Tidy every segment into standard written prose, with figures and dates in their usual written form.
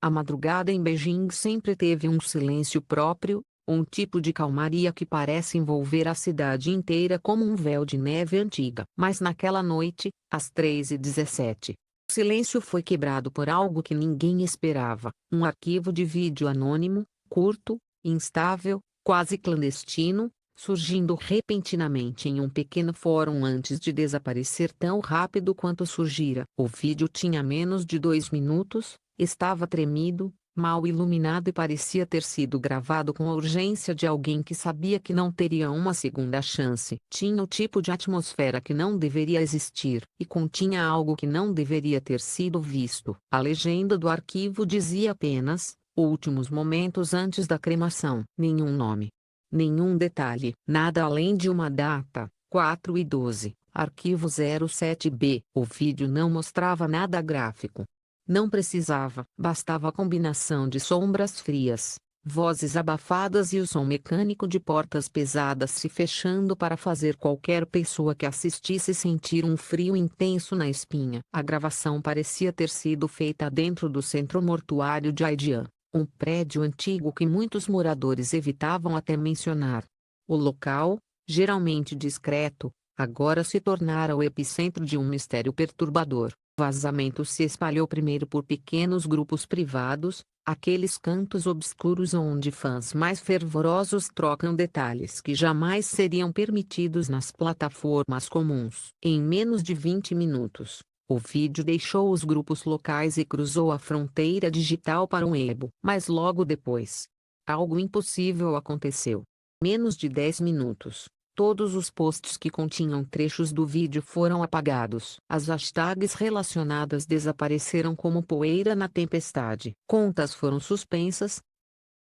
A madrugada em Beijing sempre teve um silêncio próprio, um tipo de calmaria que parece envolver a cidade inteira como um véu de neve antiga. Mas naquela noite, às 3h17, o silêncio foi quebrado por algo que ninguém esperava: um arquivo de vídeo anônimo, curto, instável, quase clandestino, surgindo repentinamente em um pequeno fórum antes de desaparecer tão rápido quanto surgira. O vídeo tinha menos de 2 minutos, estava tremido, mal iluminado e parecia ter sido gravado com a urgência de alguém que sabia que não teria uma segunda chance. Tinha o tipo de atmosfera que não deveria existir e continha algo que não deveria ter sido visto. A legenda do arquivo dizia apenas: últimos momentos antes da cremação. Nenhum nome. Nenhum detalhe. Nada além de uma data, 4/12, arquivo 07B. O vídeo não mostrava nada gráfico. Não precisava. Bastava a combinação de sombras frias, vozes abafadas e o som mecânico de portas pesadas se fechando para fazer qualquer pessoa que assistisse sentir um frio intenso na espinha. A gravação parecia ter sido feita dentro do centro mortuário de Haidian, um prédio antigo que muitos moradores evitavam até mencionar. O local, geralmente discreto, agora se tornara o epicentro de um mistério perturbador. O vazamento se espalhou primeiro por pequenos grupos privados, aqueles cantos obscuros onde fãs mais fervorosos trocam detalhes que jamais seriam permitidos nas plataformas comuns. Em menos de 20 minutos, o vídeo deixou os grupos locais e cruzou a fronteira digital para o Weibo. Mas logo depois, algo impossível aconteceu. Menos de 10 minutos. Todos os posts que continham trechos do vídeo foram apagados. As hashtags relacionadas desapareceram como poeira na tempestade. Contas foram suspensas,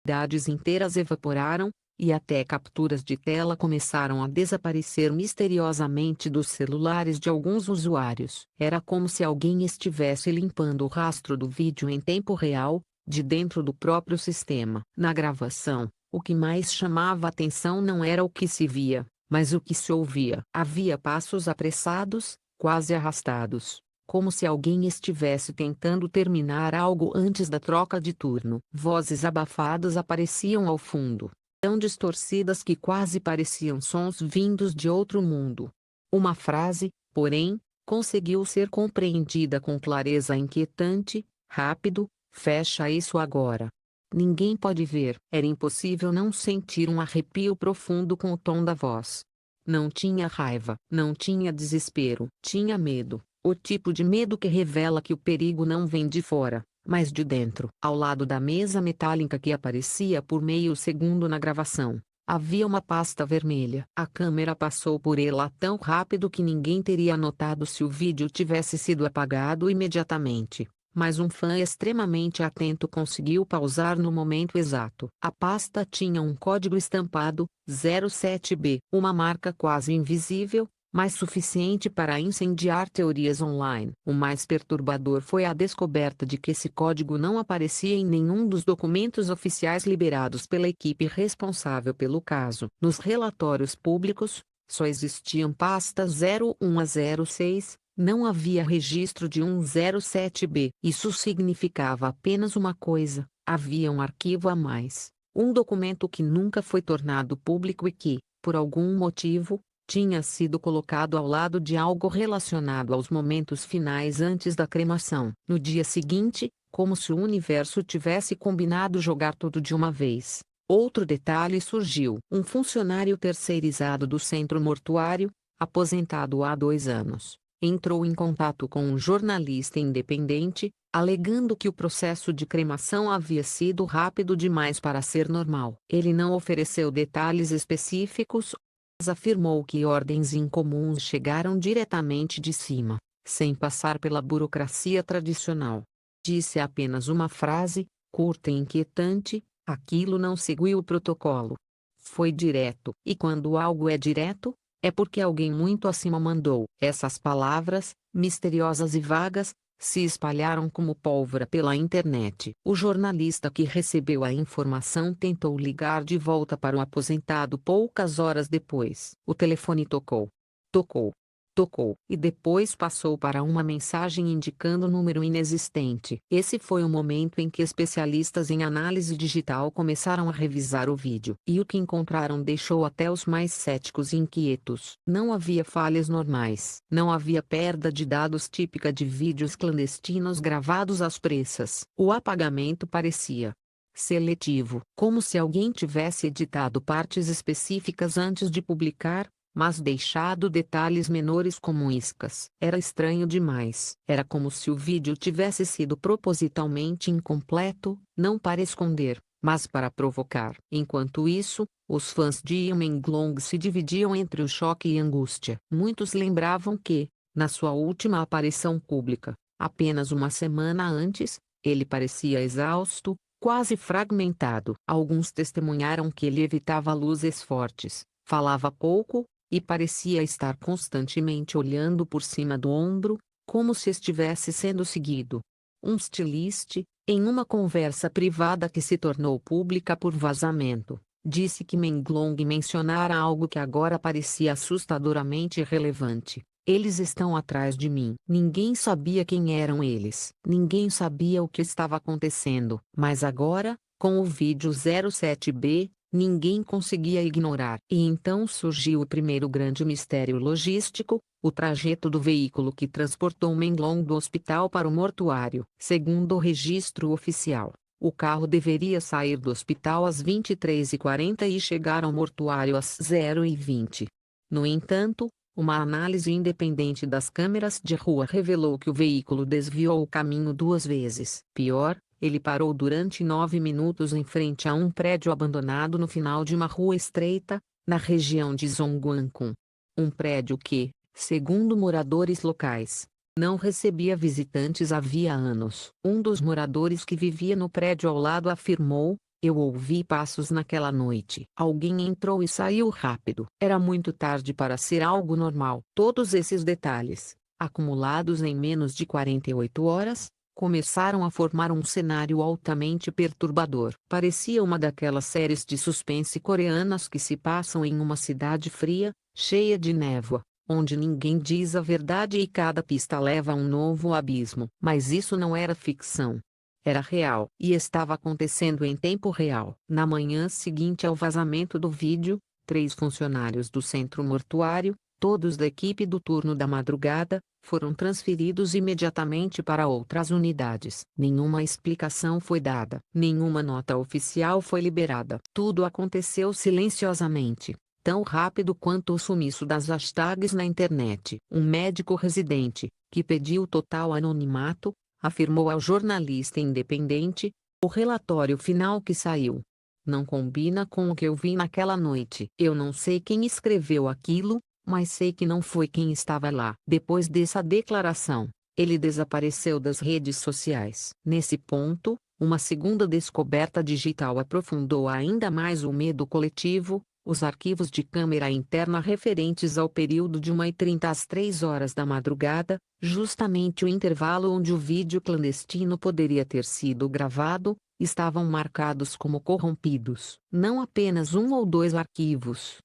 cidades inteiras evaporaram, e até capturas de tela começaram a desaparecer misteriosamente dos celulares de alguns usuários. Era como se alguém estivesse limpando o rastro do vídeo em tempo real, de dentro do próprio sistema. Na gravação, o que mais chamava atenção não era o que se via, mas o que se ouvia. Havia passos apressados, quase arrastados, como se alguém estivesse tentando terminar algo antes da troca de turno. Vozes abafadas apareciam ao fundo, tão distorcidas que quase pareciam sons vindos de outro mundo. Uma frase, porém, conseguiu ser compreendida com clareza inquietante: rápido, fecha isso agora. Ninguém pode ver. Era impossível não sentir um arrepio profundo com o tom da voz. Não tinha raiva, não tinha desespero, tinha medo. O tipo de medo que revela que o perigo não vem de fora, mas de dentro. Ao lado da mesa metálica que aparecia por meio segundo na gravação, havia uma pasta vermelha. A câmera passou por ela tão rápido que ninguém teria notado se o vídeo tivesse sido apagado imediatamente. Mas um fã extremamente atento conseguiu pausar no momento exato. A pasta tinha um código estampado, 07B, uma marca quase invisível, mas suficiente para incendiar teorias online. O mais perturbador foi a descoberta de que esse código não aparecia em nenhum dos documentos oficiais liberados pela equipe responsável pelo caso. Nos relatórios públicos, só existiam pastas 01 a 06. Não havia registro de um 07B. Isso significava apenas uma coisa: havia um arquivo a mais. Um documento que nunca foi tornado público e que, por algum motivo, tinha sido colocado ao lado de algo relacionado aos momentos finais antes da cremação. No dia seguinte, como se o universo tivesse combinado jogar tudo de uma vez, outro detalhe surgiu. Um funcionário terceirizado do centro mortuário, aposentado há 2 anos, entrou em contato com um jornalista independente, alegando que o processo de cremação havia sido rápido demais para ser normal. Ele não ofereceu detalhes específicos, mas afirmou que ordens incomuns chegaram diretamente de cima, sem passar pela burocracia tradicional. Disse apenas uma frase, curta e inquietante: aquilo não seguiu o protocolo. Foi direto. E quando algo é direto, é porque alguém muito acima mandou. Essas palavras, misteriosas e vagas, se espalharam como pólvora pela internet. O jornalista que recebeu a informação tentou ligar de volta para o aposentado poucas horas depois. O telefone tocou. Tocou. Tocou e depois passou para uma mensagem indicando número inexistente. Esse foi o momento em que especialistas em análise digital começaram a revisar o vídeo. E o que encontraram deixou até os mais céticos inquietos. Não havia falhas normais. Não havia perda de dados típica de vídeos clandestinos gravados às pressas. O apagamento parecia seletivo, como se alguém tivesse editado partes específicas antes de publicar, mas deixado detalhes menores como iscas. Era estranho demais. Era como se o vídeo tivesse sido propositalmente incompleto, não para esconder, mas para provocar. Enquanto isso, os fãs de Yimeng se dividiam entre o choque e angústia. Muitos lembravam que, na sua última aparição pública, apenas uma semana antes, ele parecia exausto, quase fragmentado. Alguns testemunharam que ele evitava luzes fortes, falava pouco, e parecia estar constantemente olhando por cima do ombro, como se estivesse sendo seguido. Um stylist, em uma conversa privada que se tornou pública por vazamento, disse que Menglong mencionara algo que agora parecia assustadoramente relevante. Eles estão atrás de mim. Ninguém sabia quem eram eles. Ninguém sabia o que estava acontecendo. Mas agora, com o vídeo 07B, ninguém conseguia ignorar. E então surgiu o primeiro grande mistério logístico, o trajeto do veículo que transportou Menglong do hospital para o mortuário. Segundo o registro oficial, o carro deveria sair do hospital às 23h40 e chegar ao mortuário às 0h20. No entanto, uma análise independente das câmeras de rua revelou que o veículo desviou o caminho 2 vezes. Pior, ele parou durante 9 minutos em frente a um prédio abandonado no final de uma rua estreita, na região de Zhongguancun. Um prédio que, segundo moradores locais, não recebia visitantes havia anos. Um dos moradores que vivia no prédio ao lado afirmou: "Eu ouvi passos naquela noite. Alguém entrou e saiu rápido. Era muito tarde para ser algo normal." Todos esses detalhes, acumulados em menos de 48 horas, começaram a formar um cenário altamente perturbador. Parecia uma daquelas séries de suspense coreanas que se passam em uma cidade fria, cheia de névoa, onde ninguém diz a verdade e cada pista leva a um novo abismo. Mas isso não era ficção. Era real e estava acontecendo em tempo real. Na manhã seguinte ao vazamento do vídeo, 3 funcionários do centro mortuário, todos da equipe do turno da madrugada, foram transferidos imediatamente para outras unidades. Nenhuma explicação foi dada. Nenhuma nota oficial foi liberada. Tudo aconteceu silenciosamente, tão rápido quanto o sumiço das hashtags na internet. Um médico residente, que pediu total anonimato, afirmou ao jornalista independente: "O relatório final que saiu não combina com o que eu vi naquela noite. Eu não sei quem escreveu aquilo, mas sei que não foi quem estava lá." Depois dessa declaração, ele desapareceu das redes sociais. Nesse ponto, uma segunda descoberta digital aprofundou ainda mais o medo coletivo. Os arquivos de câmera interna referentes ao período de 1h30 às 3 horas da madrugada, justamente o intervalo onde o vídeo clandestino poderia ter sido gravado, estavam marcados como corrompidos. Não apenas um ou dois arquivos.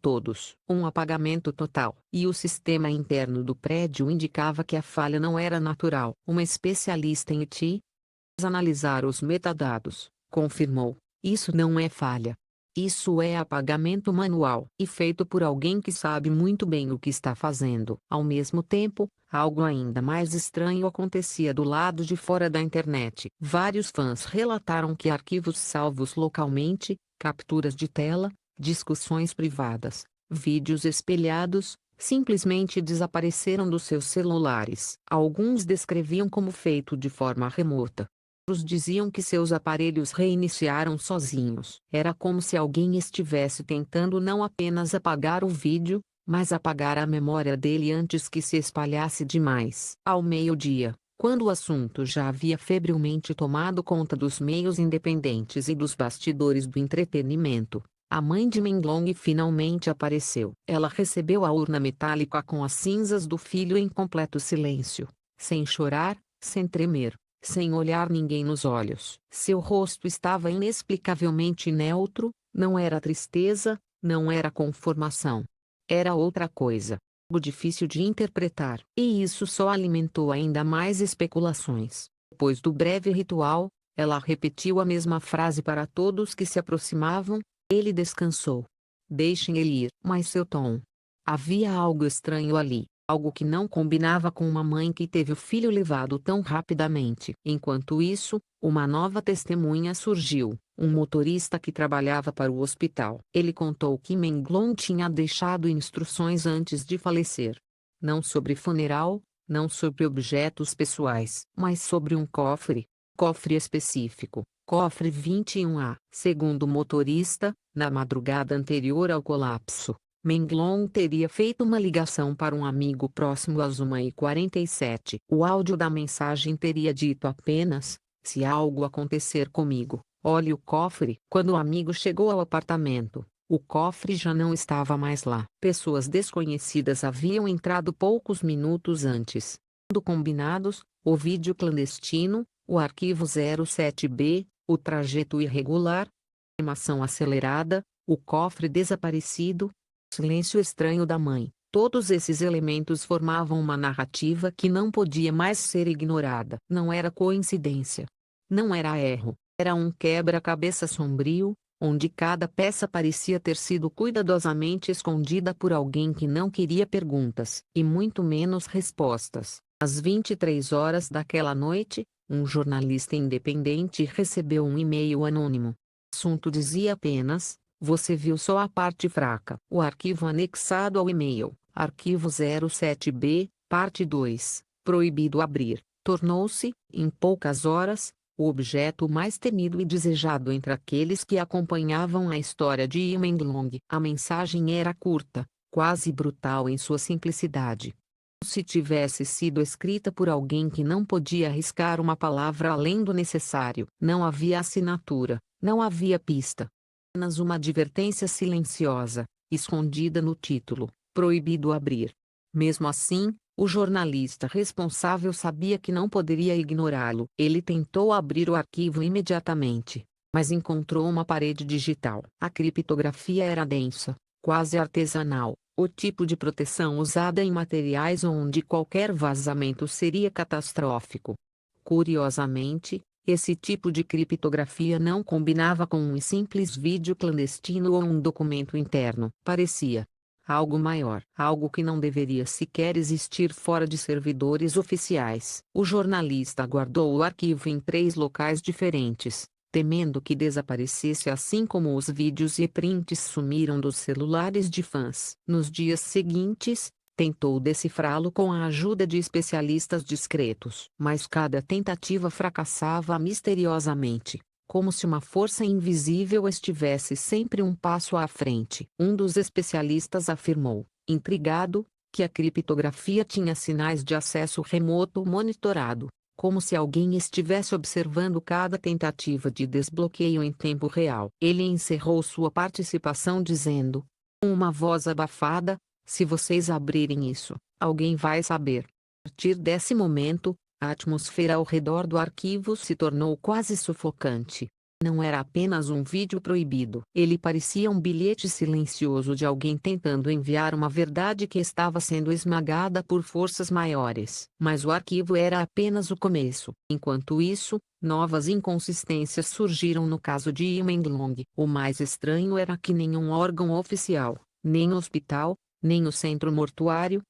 Todos. Um apagamento total. E o sistema interno do prédio indicava que a falha não era natural. Uma especialista em IT analisar os metadados, confirmou: "Isso não é falha. Isso é apagamento manual e feito por alguém que sabe muito bem o que está fazendo." Ao mesmo tempo, algo ainda mais estranho acontecia do lado de fora da internet. Vários fãs relataram que arquivos salvos localmente, capturas de tela, discussões privadas, vídeos espelhados, simplesmente desapareceram dos seus celulares. Alguns descreviam como feito de forma remota. Outros diziam que seus aparelhos reiniciaram sozinhos. Era como se alguém estivesse tentando não apenas apagar o vídeo, mas apagar a memória dele antes que se espalhasse demais. Ao meio-dia, quando o assunto já havia febrilmente tomado conta dos meios independentes e dos bastidores do entretenimento, a mãe de Menglong finalmente apareceu. Ela recebeu a urna metálica com as cinzas do filho em completo silêncio, sem chorar, sem tremer, sem olhar ninguém nos olhos. Seu rosto estava inexplicavelmente neutro, não era tristeza, não era conformação. Era outra coisa. algo difícil de interpretar, e isso só alimentou ainda mais especulações. Depois do breve ritual, ela repetiu a mesma frase para todos que se aproximavam. Ele descansou. Deixem ele ir. Mas seu tom. Havia algo estranho ali, algo que não combinava com uma mãe que teve o filho levado tão rapidamente. Enquanto isso, uma nova testemunha surgiu, um motorista que trabalhava para o hospital. Ele contou que Menglong tinha deixado instruções antes de falecer. Não sobre funeral, não sobre objetos pessoais, mas sobre um cofre. Cofre específico, cofre 21A. Segundo o motorista, na madrugada anterior ao colapso, Menglong teria feito uma ligação para um amigo próximo às 1h47. O áudio da mensagem teria dito apenas: se algo acontecer comigo, olhe o cofre. Quando o amigo chegou ao apartamento, o cofre já não estava mais lá. Pessoas desconhecidas haviam entrado poucos minutos antes. Combinados, o vídeo clandestino, o arquivo 07B, o trajeto irregular, cremação acelerada, o cofre desaparecido, silêncio estranho da mãe. Todos esses elementos formavam uma narrativa que não podia mais ser ignorada. Não era coincidência. Não era erro. Era um quebra-cabeça sombrio, onde cada peça parecia ter sido cuidadosamente escondida por alguém que não queria perguntas, e muito menos respostas. Às 23 horas daquela noite, um jornalista independente recebeu um e-mail anônimo. O assunto dizia apenas: você viu só a parte fraca. O arquivo anexado ao e-mail, arquivo 07B, parte 2, proibido abrir, tornou-se, em poucas horas, o objeto mais temido e desejado entre aqueles que acompanhavam a história de Yi Menglong. A mensagem era curta, quase brutal em sua simplicidade. Se tivesse sido escrita por alguém que não podia arriscar uma palavra além do necessário. Não havia assinatura, não havia pista. Apenas uma advertência silenciosa, escondida no título: proibido abrir. Mesmo assim, o jornalista responsável sabia que não poderia ignorá-lo. Ele tentou abrir o arquivo imediatamente, mas encontrou uma parede digital. A criptografia era densa, quase artesanal, o tipo de proteção usada em materiais onde qualquer vazamento seria catastrófico. Curiosamente, esse tipo de criptografia não combinava com um simples vídeo clandestino ou um documento interno. Parecia algo maior, algo que não deveria sequer existir fora de servidores oficiais. O jornalista guardou o arquivo em 3 locais diferentes, temendo que desaparecesse assim como os vídeos e prints sumiram dos celulares de fãs. Nos dias seguintes, tentou decifrá-lo com a ajuda de especialistas discretos. Mas cada tentativa fracassava misteriosamente, como se uma força invisível estivesse sempre um passo à frente. Um dos especialistas afirmou, intrigado, que a criptografia tinha sinais de acesso remoto monitorado, como se alguém estivesse observando cada tentativa de desbloqueio em tempo real. Ele encerrou sua participação dizendo, com uma voz abafada: se vocês abrirem isso, alguém vai saber. A partir desse momento, a atmosfera ao redor do arquivo se tornou quase sufocante. Não era apenas um vídeo proibido. Ele parecia um bilhete silencioso de alguém tentando enviar uma verdade que estava sendo esmagada por forças maiores. Mas o arquivo era apenas o começo. Enquanto isso, novas inconsistências surgiram no caso de Yi Menglong. O mais estranho era que nenhum órgão oficial, nem o hospital, nem o centro mortuário,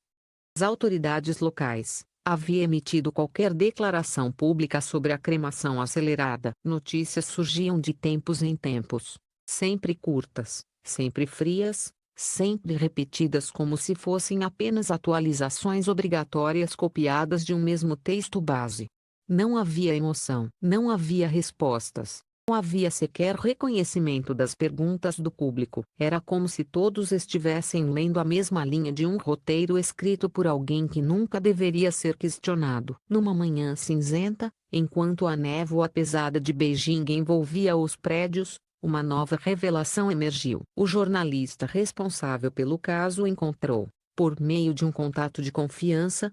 as autoridades locais, havia emitido qualquer declaração pública sobre a cremação acelerada. Notícias surgiam de tempos em tempos, sempre curtas, sempre frias, sempre repetidas como se fossem apenas atualizações obrigatórias copiadas de um mesmo texto base. Não havia emoção, não havia respostas. Não havia sequer reconhecimento das perguntas do público. Era como se todos estivessem lendo a mesma linha de um roteiro escrito por alguém que nunca deveria ser questionado. Numa manhã cinzenta, enquanto a névoa pesada de Beijing envolvia os prédios, uma nova revelação emergiu. O jornalista responsável pelo caso encontrou, por meio de um contato de confiança,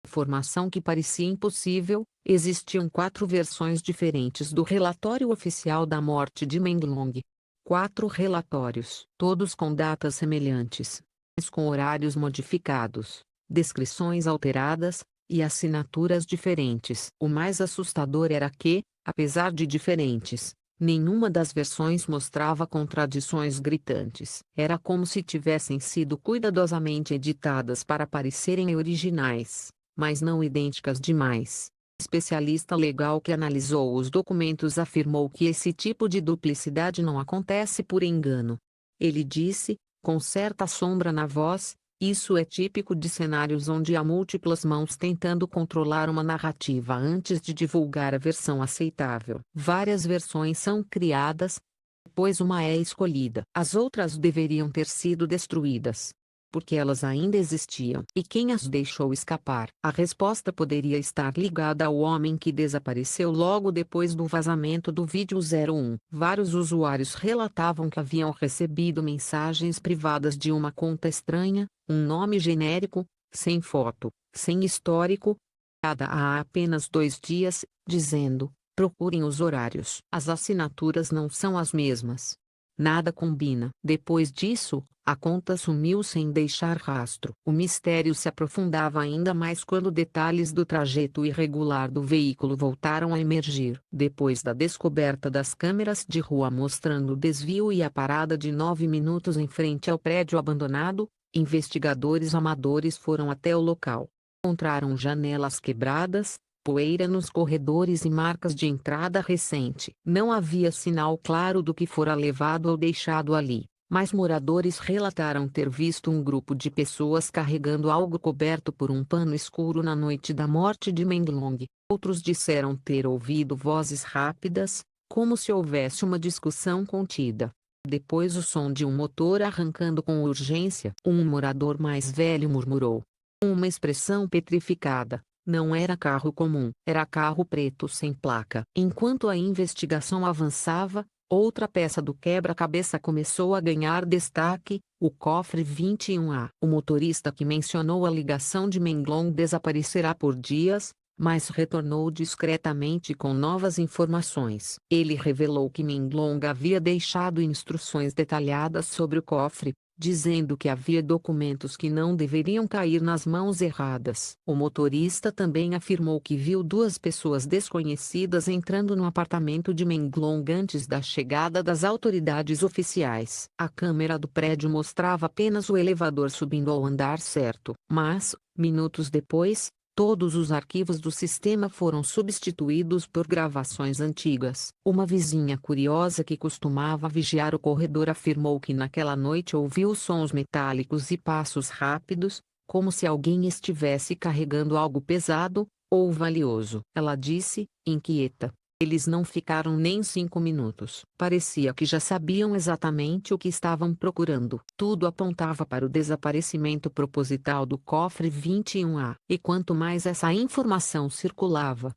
informação que parecia impossível. Existiam 4 versões diferentes do relatório oficial da morte de Menglong. 4 relatórios, todos com datas semelhantes. com horários modificados, descrições alteradas, e assinaturas diferentes. O mais assustador era que, apesar de diferentes, nenhuma das versões mostrava contradições gritantes. Era como se tivessem sido cuidadosamente editadas para parecerem originais, mas não idênticas demais. O especialista legal que analisou os documentos afirmou que esse tipo de duplicidade não acontece por engano. Ele disse, com certa sombra na voz: "Isso é típico de cenários onde há múltiplas mãos tentando controlar uma narrativa antes de divulgar a versão aceitável. Várias versões são criadas, depois uma é escolhida. As outras deveriam ter sido destruídas, porque elas ainda existiam. E quem as deixou escapar?" A resposta poderia estar ligada ao homem que desapareceu logo depois do vazamento do vídeo 01. Vários usuários relatavam que haviam recebido mensagens privadas de uma conta estranha, um nome genérico, sem foto, sem histórico, dada há apenas 2 dias, dizendo: "Procurem os horários." As assinaturas não são as mesmas. Nada combina. Depois disso, a conta sumiu sem deixar rastro. O mistério se aprofundava ainda mais quando detalhes do trajeto irregular do veículo voltaram a emergir. Depois da descoberta das câmeras de rua mostrando o desvio e a parada de 9 minutos em frente ao prédio abandonado, investigadores amadores foram até o local. Encontraram janelas quebradas, poeira nos corredores e marcas de entrada recente. Não havia sinal claro do que fora levado ou deixado ali, mas moradores relataram ter visto um grupo de pessoas carregando algo coberto por um pano escuro na noite da morte de Menglong. Outros disseram ter ouvido vozes rápidas, como se houvesse uma discussão contida. Depois o som de um motor arrancando com urgência. Um morador mais velho murmurou. Uma expressão petrificada. Não era carro comum, era carro preto sem placa. Enquanto a investigação avançava, outra peça do quebra-cabeça começou a ganhar destaque: o cofre 21A. O motorista que mencionou a ligação de Menglong desaparecerá por dias, mas retornou discretamente com novas informações. Ele revelou que Menglong havia deixado instruções detalhadas sobre o cofre, dizendo que havia documentos que não deveriam cair nas mãos erradas. O motorista também afirmou que viu 2 pessoas desconhecidas entrando no apartamento de Menglong antes da chegada das autoridades oficiais. A câmera do prédio mostrava apenas o elevador subindo ao andar certo, mas, minutos depois, todos os arquivos do sistema foram substituídos por gravações antigas. Uma vizinha curiosa que costumava vigiar o corredor afirmou que naquela noite ouviu sons metálicos e passos rápidos, como se alguém estivesse carregando algo pesado ou valioso. Ela disse, inquieta: "Eles não ficaram nem 5 minutos. Parecia que já sabiam exatamente o que estavam procurando." Tudo apontava para o desaparecimento proposital do cofre 21A. E quanto mais essa informação circulava,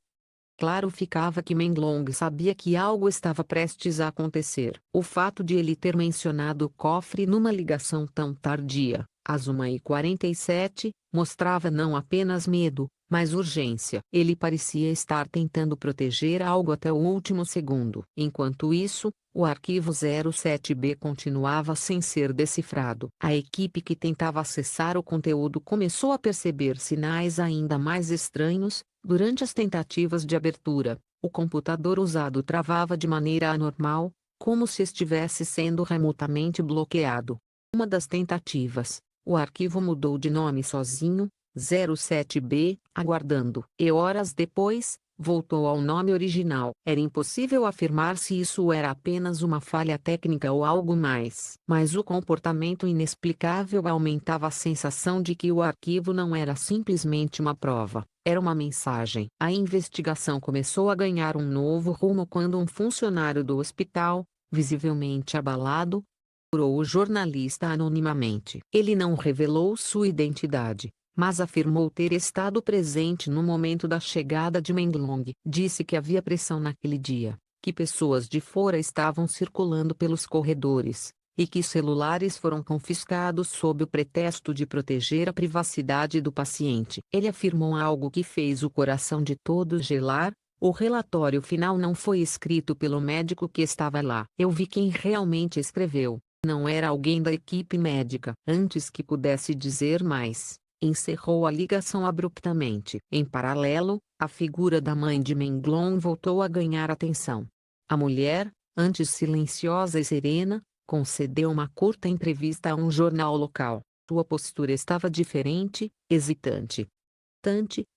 claro ficava que Menglong sabia que algo estava prestes a acontecer. O fato de ele ter mencionado o cofre numa ligação tão tardia, às 1h47, mostrava não apenas medo, mas urgência. Ele parecia estar tentando proteger algo até o último segundo. Enquanto isso, o arquivo 07B continuava sem ser decifrado. A equipe que tentava acessar o conteúdo começou a perceber sinais ainda mais estranhos. Durante as tentativas de abertura, o computador usado travava de maneira anormal, como se estivesse sendo remotamente bloqueado. Uma das tentativas, o arquivo mudou de nome sozinho, 07B, aguardando. E horas depois, voltou ao nome original. Era impossível afirmar se isso era apenas uma falha técnica ou algo mais. Mas o comportamento inexplicável aumentava a sensação de que o arquivo não era simplesmente uma prova, era uma mensagem. A investigação começou a ganhar um novo rumo quando um funcionário do hospital, visivelmente abalado, procurou o jornalista anonimamente. Ele não revelou sua identidade, mas afirmou ter estado presente no momento da chegada de Menglong. Disse que havia pressão naquele dia, que pessoas de fora estavam circulando pelos corredores, e que celulares foram confiscados sob o pretexto de proteger a privacidade do paciente. Ele afirmou algo que fez o coração de todos gelar: o relatório final não foi escrito pelo médico que estava lá. "Eu vi quem realmente escreveu. Não era alguém da equipe médica. Antes que pudesse dizer mais, encerrou a ligação abruptamente. Em paralelo, a figura da mãe de Menglon voltou a ganhar atenção. A mulher, antes silenciosa e serena, concedeu uma curta entrevista a um jornal local. Sua postura estava diferente, hesitante.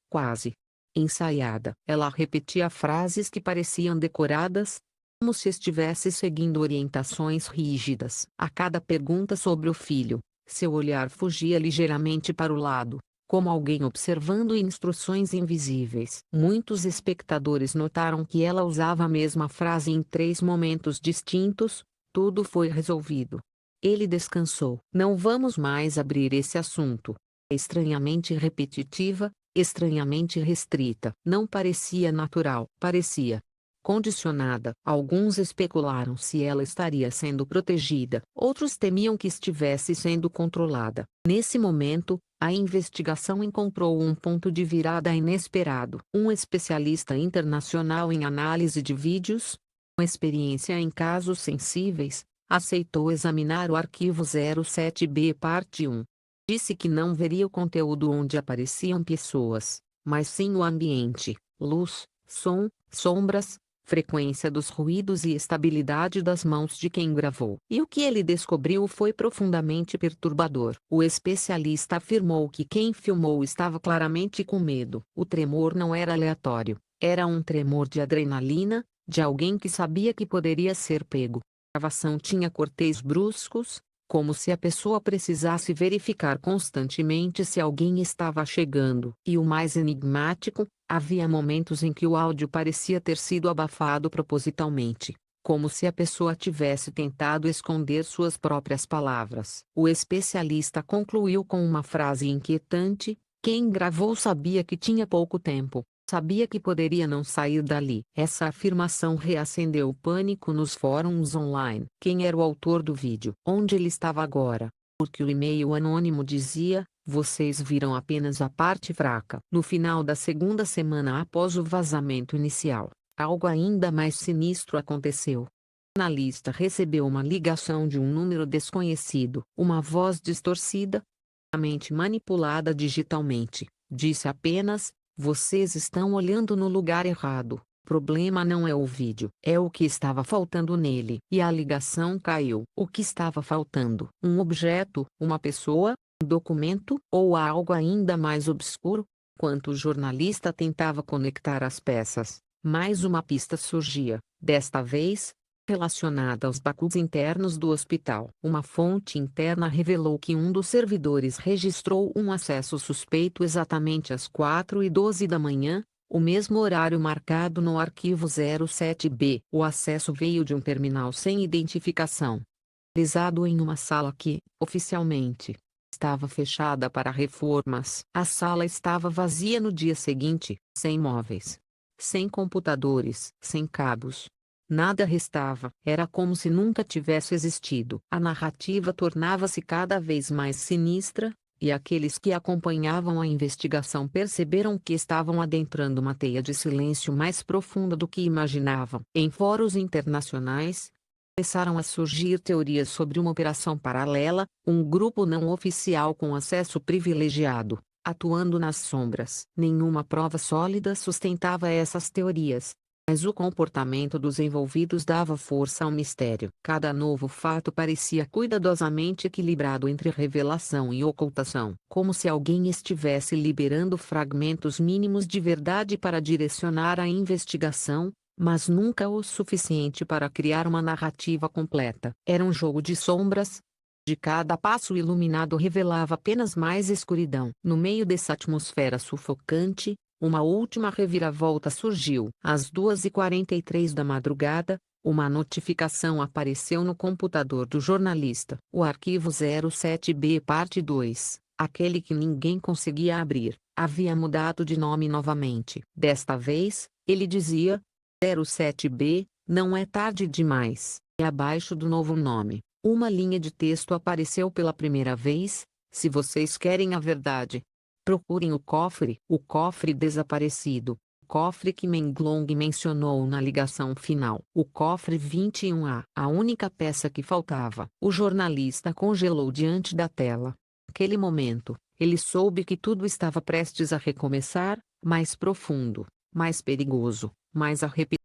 Quase ensaiada. Ela repetia frases que pareciam decoradas, como se estivesse seguindo orientações rígidas. A cada pergunta sobre o filho, seu olhar fugia ligeiramente para o lado, como alguém observando instruções invisíveis. Muitos espectadores notaram que ela usava a mesma frase em 3 momentos distintos: tudo foi resolvido. Ele descansou. Não vamos mais abrir esse assunto. Estranhamente repetitiva, estranhamente restrita. Não parecia natural. Parecia condicionada. Alguns especularam se ela estaria sendo protegida. Outros temiam que estivesse sendo controlada. Nesse momento, a investigação encontrou um ponto de virada inesperado. Um especialista internacional em análise de vídeos, com experiência em casos sensíveis, aceitou examinar o arquivo 07B parte 1. Disse que não veria o conteúdo onde apareciam pessoas, mas sim o ambiente, luz, som, sombras, frequência dos ruídos e estabilidade das mãos de quem gravou. E o que ele descobriu foi profundamente perturbador. O especialista afirmou que quem filmou estava claramente com medo. O tremor não era aleatório, era um tremor de adrenalina, de alguém que sabia que poderia ser pego. A gravação tinha cortes bruscos, como se a pessoa precisasse verificar constantemente se alguém estava chegando. E o mais enigmático, havia momentos em que o áudio parecia ter sido abafado propositalmente, como se a pessoa tivesse tentado esconder suas próprias palavras. O especialista concluiu com uma frase inquietante: quem gravou sabia que tinha pouco tempo. Sabia que poderia não sair dali. Essa afirmação reacendeu o pânico nos fóruns online. Quem era o autor do vídeo? Onde ele estava agora? Porque o e-mail anônimo dizia: vocês viram apenas a parte fraca. No final da segunda semana após o vazamento inicial, algo ainda mais sinistro aconteceu. O jornalista recebeu uma ligação de um número desconhecido. Uma voz distorcida, manipulada digitalmente, disse apenas: vocês estão olhando no lugar errado. O problema não é o vídeo, é o que estava faltando nele. E a ligação caiu. O que estava faltando? Um objeto, uma pessoa, um documento, ou algo ainda mais obscuro? Enquanto o jornalista tentava conectar as peças, mais uma pista surgia, desta vez relacionada aos backups internos do hospital. Uma fonte interna revelou que um dos servidores registrou um acesso suspeito exatamente às 4h12 da manhã, o mesmo horário marcado no arquivo 07B. O acesso veio de um terminal sem identificação, realizado em uma sala que, oficialmente, estava fechada para reformas. A sala estava vazia no dia seguinte, sem móveis, sem computadores, sem cabos. Nada restava. Era como se nunca tivesse existido. A narrativa tornava-se cada vez mais sinistra, e aqueles que acompanhavam a investigação perceberam que estavam adentrando uma teia de silêncio mais profunda do que imaginavam. Em fóruns internacionais, começaram a surgir teorias sobre uma operação paralela, um grupo não oficial com acesso privilegiado, atuando nas sombras. Nenhuma prova sólida sustentava essas teorias, mas o comportamento dos envolvidos dava força ao mistério. Cada novo fato parecia cuidadosamente equilibrado entre revelação e ocultação, como se alguém estivesse liberando fragmentos mínimos de verdade para direcionar a investigação, mas nunca o suficiente para criar uma narrativa completa. Era um jogo de sombras. De cada passo iluminado revelava apenas mais escuridão. No meio dessa atmosfera sufocante, uma última reviravolta surgiu. Às 2h43 da madrugada, uma notificação apareceu no computador do jornalista. O arquivo 07B parte 2, aquele que ninguém conseguia abrir, havia mudado de nome novamente. Desta vez, ele dizia: 07B, não é tarde demais. E abaixo do novo nome, uma linha de texto apareceu pela primeira vez: se vocês querem a verdade, procurem o cofre desaparecido. cofre que Menglong mencionou na ligação final. O cofre 21A, a única peça que faltava. O jornalista congelou diante da tela. Naquele momento, ele soube que tudo estava prestes a recomeçar, mais profundo, mais perigoso, mais arrepiante.